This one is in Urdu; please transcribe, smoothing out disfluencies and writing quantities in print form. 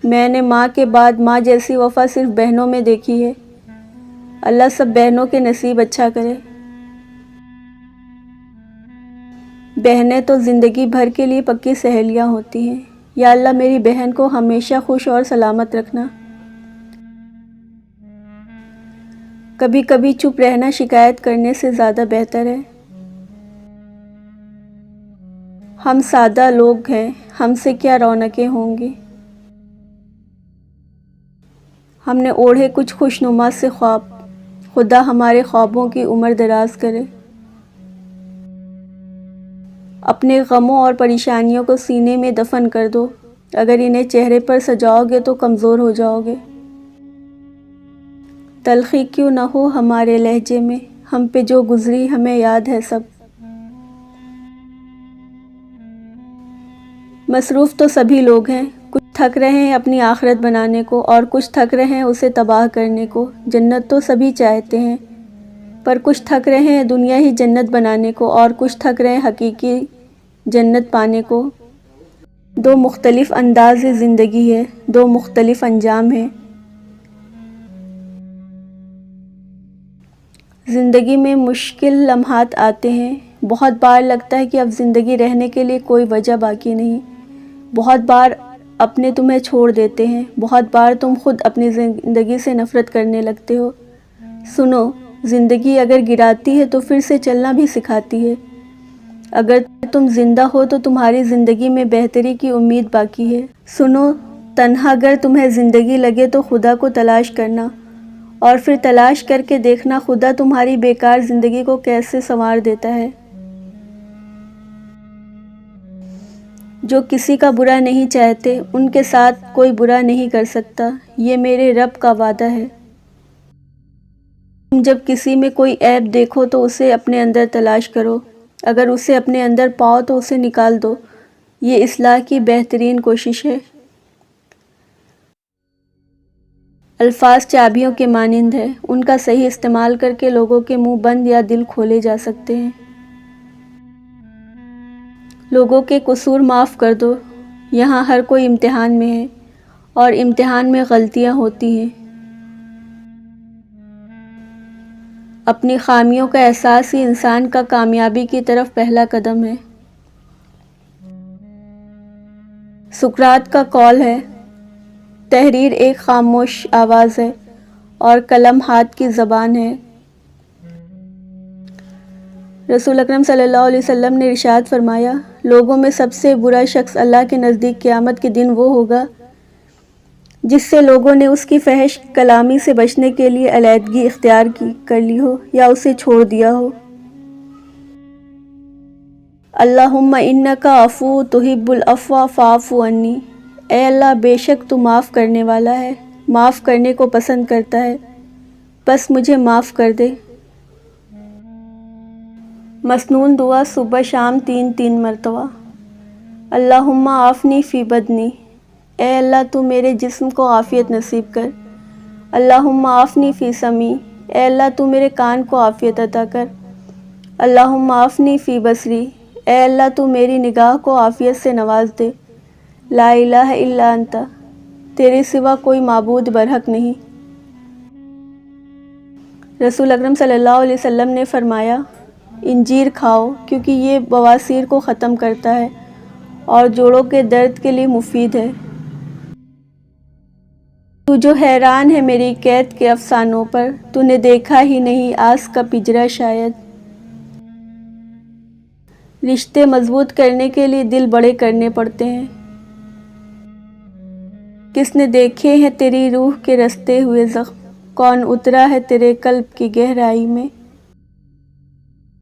میں نے ماں کے بعد ماں جیسی وفا صرف بہنوں میں دیکھی ہے۔ اللہ سب بہنوں کے نصیب اچھا کرے۔ بہنیں تو زندگی بھر کے لیے پکی سہیلیاں ہوتی ہیں۔ یا اللہ میری بہن کو ہمیشہ خوش اور سلامت رکھنا۔ کبھی کبھی چپ رہنا شکایت کرنے سے زیادہ بہتر ہے۔ ہم سادہ لوگ ہیں، ہم سے کیا رونقیں ہوں گی۔ ہم نے اوڑھے کچھ خوشنما سے خواب، خدا ہمارے خوابوں کی عمر دراز کرے۔ اپنے غموں اور پریشانیوں کو سینے میں دفن کر دو، اگر انہیں چہرے پر سجاؤ گے تو کمزور ہو جاؤ گے۔ تلخی کیوں نہ ہو ہمارے لہجے میں، ہم پہ جو گزری ہمیں یاد ہے سب۔ مصروف تو سبھی لوگ ہیں، کچھ تھک رہے ہیں اپنی آخرت بنانے کو اور کچھ تھک رہے ہیں اسے تباہ کرنے کو۔ جنت تو سبھی چاہتے ہیں، پر کچھ تھک رہے ہیں دنیا ہی جنت بنانے کو اور کچھ تھک رہے ہیں حقیقی جنت پانے کو۔ دو مختلف انداز زندگی ہے، دو مختلف انجام ہیں۔ زندگی میں مشکل لمحات آتے ہیں، بہت بار لگتا ہے کہ اب زندگی رہنے کے لیے کوئی وجہ باقی نہیں۔ بہت بار اپنے تمہیں چھوڑ دیتے ہیں، بہت بار تم خود اپنی زندگی سے نفرت کرنے لگتے ہو۔ سنو، زندگی اگر گراتی ہے تو پھر سے چلنا بھی سکھاتی ہے۔ اگر تم زندہ ہو تو تمہاری زندگی میں بہتری کی امید باقی ہے۔ سنو، تنہا اگر تمہیں زندگی لگے تو خدا کو تلاش کرنا، اور پھر تلاش کر کے دیکھنا خدا تمہاری بیکار زندگی کو کیسے سنوار دیتا ہے۔ جو کسی کا برا نہیں چاہتے ان کے ساتھ کوئی برا نہیں کر سکتا، یہ میرے رب کا وعدہ ہے۔ تم جب کسی میں کوئی عیب دیکھو تو اسے اپنے اندر تلاش کرو، اگر اسے اپنے اندر پاؤ تو اسے نکال دو، یہ اصلاح کی بہترین کوشش ہے۔ الفاظ چابیوں کے مانند ہے، ان کا صحیح استعمال کر کے لوگوں کے منہ بند یا دل کھولے جا سکتے ہیں۔ لوگوں کے قصور معاف کر دو، یہاں ہر کوئی امتحان میں ہے اور امتحان میں غلطیاں ہوتی ہیں۔ اپنی خامیوں کا احساس ہی انسان کا کامیابی کی طرف پہلا قدم ہے۔ سقراط کا قول ہے، تحریر ایک خاموش آواز ہے اور قلم ہاتھ کی زبان ہے۔ رسول اکرم صلی اللہ علیہ وسلم نے ارشاد فرمایا، لوگوں میں سب سے برا شخص اللہ کے نزدیک قیامت کے دن وہ ہوگا جس سے لوگوں نے اس کی فحش کلامی سے بچنے کے لیے علیحدگی اختیار کر لی ہو یا اسے چھوڑ دیا ہو۔ اللہم انک عفو تحب العفو فاعف عنی، اے اللہ بے شک تو معاف کرنے والا ہے، معاف کرنے کو پسند کرتا ہے، بس مجھے معاف کر دے۔ مسنون دعا صبح شام 3 مرتبہ۔ اللہم عافنی فی بدنی، اے اللہ تو میرے جسم کو عافیت نصیب کر۔ اللہم عافنی فی سمعی، اے اللہ تو میرے کان کو عافیت عطا کر۔ اللہم عافنی فی بصری، اے اللہ تو میری نگاہ کو عافیت سے نواز دے۔ لا الہ الا انت، تیرے سوا کوئی معبود برحق نہیں۔ رسول اکرم صلی اللہ علیہ وسلم نے فرمایا، انجیر کھاؤ کیونکہ یہ بواسیر کو ختم کرتا ہے اور جوڑوں کے درد کے لیے مفید ہے۔ تو جو حیران ہے میری قید کے افسانوں پر، تو نے دیکھا ہی نہیں آس کا پنجرہ شاید۔ رشتے مضبوط کرنے کے لیے دل بڑے کرنے پڑتے ہیں۔ کس نے دیکھے ہیں تیری روح کے رستے ہوئے زخم، کون اترا ہے تیرے قلب کی گہرائی میں۔